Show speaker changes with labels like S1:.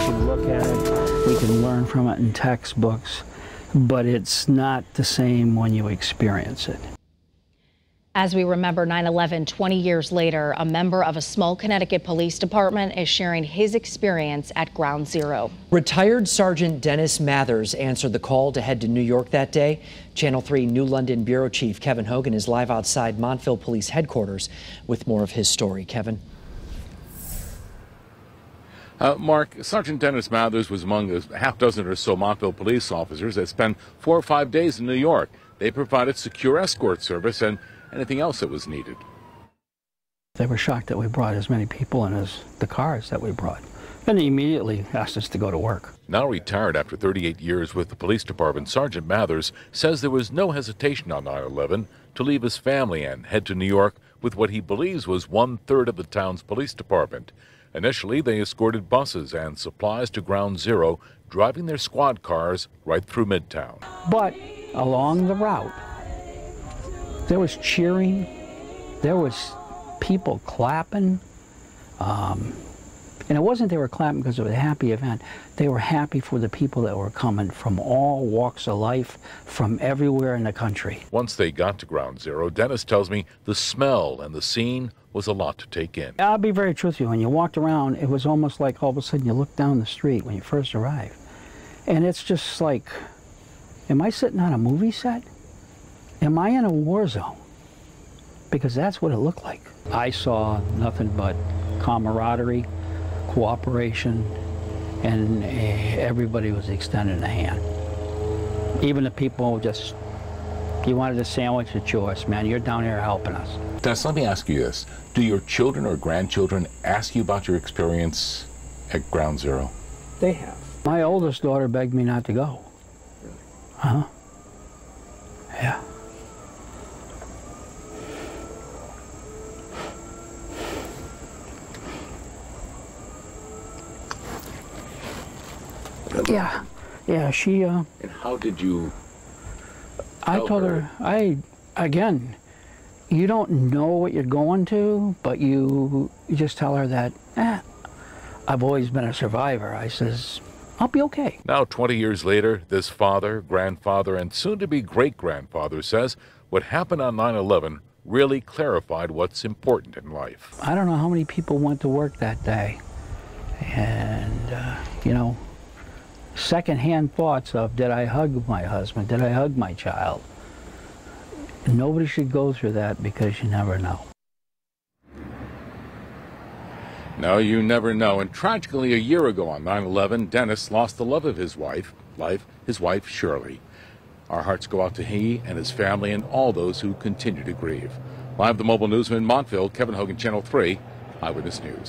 S1: can look at it, we can learn from it in textbooks, but it's not the same when you experience it.
S2: As we remember 9/11 20 years later, a member of a small Connecticut police department is sharing his experience at Ground Zero.
S3: Retired Sergeant Dennis Mathers answered the call to head to New York that day. Channel 3 New London Bureau Chief Kevin Hogan is live outside Montville Police Headquarters with more of his story. Kevin.
S4: Mark, Sergeant Dennis Mathers was among a half dozen or so Montville police officers that spent 4 or 5 days in New York. They provided secure escort service and anything else that was needed.
S1: They were shocked that we brought as many people in as the cars that we brought. And they immediately asked us to go to work.
S4: Now retired after 38 years with the police department, Sergeant Mathers says there was no hesitation on 9/11 to leave his family and head to New York with what he believes was 1/3 of the town's police department. Initially, they escorted buses and supplies to Ground Zero, driving their squad cars right through Midtown.
S1: But along the route, there was cheering, there was people clapping, and it wasn't they were clapping because it was a happy event. They were happy for the people that were coming from all walks of life, from everywhere in the country.
S4: Once they got to Ground Zero, Dennis tells me the smell and the scene was a lot to take in.
S1: I'll be very truthful. When you walked around, it was almost like all of a sudden you looked down the street when you first arrived. And it's just like, am I sitting on a movie set? Am I in a war zone? Because that's what it looked like. I saw nothing but camaraderie, cooperation, and everybody was extending a hand. Even the people just, you wanted a sandwich, it's yours, man. You're down here helping us.
S4: Dennis, let me ask you this. Do your children or grandchildren ask you about your experience at Ground Zero?
S1: They have. My oldest daughter begged me not to go. Huh? Yeah. Yeah, she,
S4: And how did you
S1: I told her, again, you don't know what you're going to, but you just tell her that, I've always been a survivor. I says, I'll be okay.
S4: Now, 20 years later, this father, grandfather, and soon-to-be great-grandfather says what happened on 9/11 really clarified what's important in life.
S1: I don't know how many people went to work that day. And, you know, secondhand thoughts of, did I hug my husband? Did I hug my child? Nobody should go through that because you never know.
S4: No, you never know. And tragically, a year ago on 9/11, Dennis lost the love of his wife, Shirley. Our hearts go out to he and his family and all those who continue to grieve. Live the Mobile Newsman in Montville, Kevin Hogan, Channel 3, Eyewitness News.